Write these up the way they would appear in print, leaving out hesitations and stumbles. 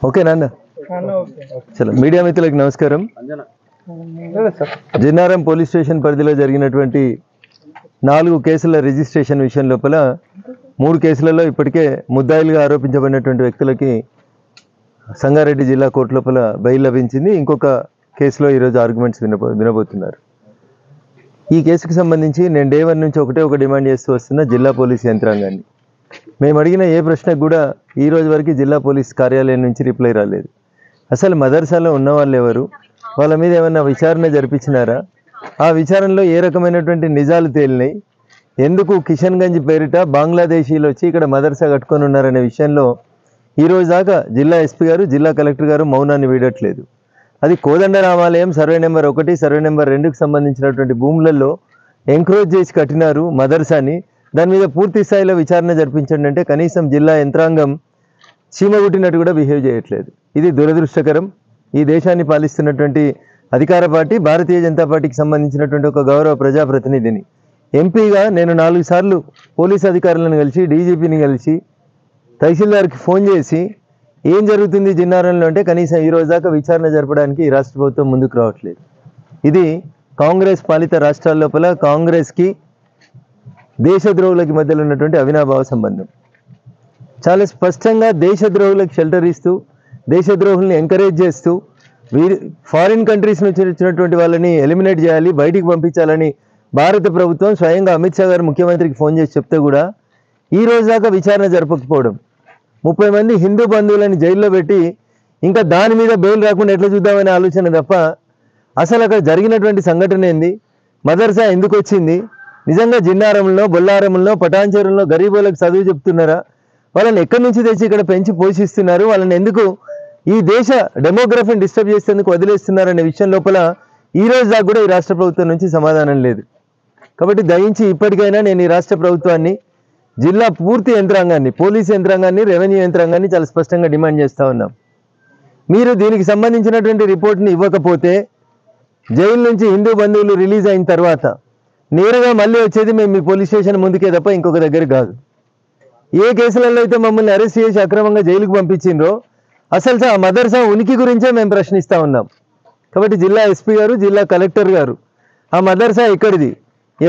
Okay నాన్న. చలో media మిత్రులకు నమస్కారం. జిన్నారం పోలీస్ స్టేషన్ పరిధిలో జరిగినటువంటి 4 కేసుల రిజిస్ట్రేషన్ విషయం లోపల 3 కేసులలో ఇప్పటికే ముద్దాయిలుగా ఆరోపించబడినటువంటి వ్యక్తులకి సంగారెడ్డి జిల్లా కోర్టు లోపల బెయిల్ లభించింది. ఇంకొక కేసులో ఈరోజు ఆర్గ్యుమెంట్స్ వినబోతున్నారు. ఈ కేసుకు సంబంధించి నేను డే 1 నుంచి ఒక డిమాండ్ చేస్తూ వస్తున్న జిల్లా పోలీస్ యంత్రాంగాన్ని. మేము అడిగిన ఏ ప్రశ్నకు కూడా ఈ రోజు వరకు జిల్లా పోలీస్ కార్యాలయం నుంచి రిప్లై రాలేదు. అసలు మదర్సాలో ఉన్న వాళ్ళు ఎవరు, వాళ్ళ మీద ఏమన్నా విచారణ జరిపించినారా, ఆ విచారణలో ఏ రకమైనటువంటి నిజాలు తేలినాయి, ఎందుకు కిషన్గంజ్ పేరిట బంగ్లాదేశీలు వచ్చి ఇక్కడ మదర్సా కట్టుకొని ఉన్నారనే విషయంలో ఈరోజు దాకా జిల్లా ఎస్పీ గారు, జిల్లా కలెక్టర్ గారు మౌనాన్ని వీడట్లేదు. అది కోదండ రామాలయం సర్వే నెంబర్ 1, సర్వే నెంబర్ 2కు సంబంధించినటువంటి భూములలో ఎంక్రోచ్ చేసి కట్టినారు మదర్సాని. దాని మీద పూర్తి స్థాయిలో విచారణ జరిపించండి అంటే కనీసం జిల్లా యంత్రాంగం చీమగుట్టినట్టు కూడా బిహేవ్ చేయట్లేదు. ఇది దురదృష్టకరం. ఈ దేశాన్ని పాలిస్తున్నటువంటి అధికార పార్టీ భారతీయ జనతా పార్టీకి సంబంధించినటువంటి ఒక గౌరవ ప్రజాప్రతినిధిని, ఎంపీగా నేను 4 సార్లు పోలీస్ అధికారులను కలిసి, డీజీపీని కలిసి, తహసీల్దార్కి ఫోన్ చేసి ఏం జరుగుతుంది జిన్నారంలో అంటే కనీసం ఈ రోజు దాకా విచారణ జరపడానికి ఈ రాష్ట్ర ప్రభుత్వం ముందుకు రావట్లేదు. ఇది కాంగ్రెస్ పాలిత రాష్ట్రాల లోపల కాంగ్రెస్కి దేశద్రోహులకి మధ్యలో ఉన్నటువంటి అవినాభావ సంబంధం. చాలా స్పష్టంగా దేశద్రోహులకు షెల్టర్ ఇస్తూ, దేశద్రోహుల్ని ఎంకరేజ్ చేస్తూ, ఫారిన్ కంట్రీస్ నుంచి వచ్చినటువంటి వాళ్ళని ఎలిమినేట్ చేయాలి, బయటికి పంపించాలని భారత ప్రభుత్వం స్వయంగా అమిత్ షా గారు ముఖ్యమంత్రికి ఫోన్ చేసి చెప్తే కూడా ఈ రోజు దాకా విచారణ జరపకపోవడం, 30 మంది హిందూ బంధువులని జైల్లో పెట్టి ఇంకా దాని మీద బెయిల్ రాకుండా ఎట్లా చూద్దామనే ఆలోచన తప్ప అసలు అక్కడ జరిగినటువంటి సంఘటన ఏంది, మదర్సా ఎందుకు వచ్చింది, నిజంగా జిన్నారంలో, బొల్లారంలో, పటాన్చెరులో గరీబులకు చదువు చెప్తున్నారా, వాళ్ళని ఎక్కడి నుంచి తెచ్చి ఇక్కడ పెంచి పోషిస్తున్నారు, వాళ్ళని ఎందుకు ఈ దేశ డెమోగ్రఫీని డిస్టర్బ్ చేసేందుకు వదిలేస్తున్నారనే విషయం లోపల ఈ రోజు దాకా కూడా ఈ రాష్ట్ర ప్రభుత్వం నుంచి సమాధానం లేదు. కాబట్టి దయించి ఇప్పటికైనా నేను ఈ రాష్ట్ర ప్రభుత్వాన్ని, జిల్లా పూర్తి యంత్రాంగాన్ని, పోలీస్ యంత్రాంగాన్ని, రెవెన్యూ యంత్రాంగాన్ని చాలా స్పష్టంగా డిమాండ్ చేస్తూ ఉన్నాం. మీరు దీనికి సంబంధించినటువంటి రిపోర్ట్ని ఇవ్వకపోతే జైలు నుంచి హిందూ బంధువులు రిలీజ్ అయిన తర్వాత నేరుగా మళ్ళీ వచ్చేది మేము మీ పోలీస్ స్టేషన్ ముందుకే తప్ప ఇంకొక దగ్గర కాదు. ఏ కేసులలో అయితే మమ్మల్ని అరెస్ట్ చేసి అక్రమంగా జైలుకు పంపించిండ్రో అసలు ఆ మదర్సా ఉనికి గురించే మేము ప్రశ్నిస్తూ ఉన్నాం. కాబట్టి జిల్లా ఎస్పీ గారు, జిల్లా కలెక్టర్ గారు, ఆ మదర్సా ఎక్కడిది,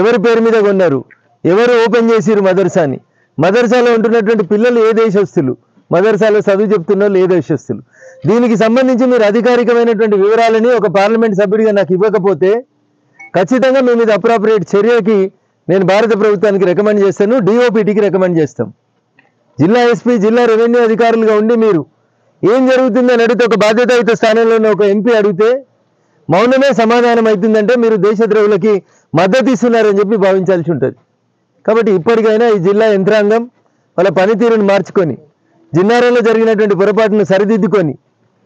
ఎవరి పేరు మీద కొన్నారు, ఎవరు ఓపెన్ చేసిరు మదర్సాని, మదర్సాలో ఉంటున్నటువంటి పిల్లలు ఏ దేశస్తులు, మదర్సాలో చదువు చెప్తున్న వాళ్ళు ఏ దేశస్తులు, దీనికి సంబంధించి మీరు అధికారికమైనటువంటి వివరాలని ఒక పార్లమెంట్ సభ్యుడిగా నాకు ఇవ్వకపోతే ఖచ్చితంగా మీ మీద అప్రాప్రియేట్ చర్యకి నేను భారత ప్రభుత్వానికి రికమెండ్ చేస్తాను, డిఓపిటీకి రికమెండ్ చేస్తాం. జిల్లా ఎస్పీ, జిల్లా రెవెన్యూ అధికారులుగా ఉండి మీరు ఏం జరుగుతుందని అడిగితే, ఒక బాధ్యతాయుత స్థానంలో ఒక ఎంపీ అడిగితే మౌనమే సమాధానం అవుతుందంటే మీరు దేశద్రోహులకి మద్దతు ఇస్తున్నారని చెప్పి భావించాల్సి ఉంటుంది. కాబట్టి ఇప్పటికైనా ఈ జిల్లా యంత్రాంగం వాళ్ళ పనితీరును మార్చుకొని, జిన్నారంలో జరిగినటువంటి పొరపాటును సరిదిద్దుకొని,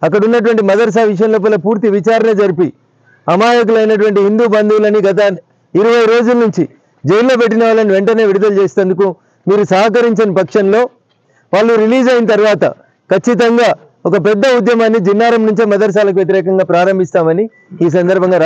అక్కడ ఉన్నటువంటి మదర్సా విషయం లోపల పూర్తి విచారణ జరిపి అమాయకులైనటువంటి హిందూ బంధువులని గత 20 రోజుల నుంచి జైల్లో పెట్టిన వాళ్ళని వెంటనే విడుదల చేసేందుకు మీరు సహకరించని పక్షంలో వాళ్ళు రిలీజ్ అయిన తర్వాత ఖచ్చితంగా ఒక పెద్ద ఉద్యమాన్ని జిన్నారం నుంచే మదర్సాలకు వ్యతిరేకంగా ప్రారంభిస్తామని ఈ సందర్భంగా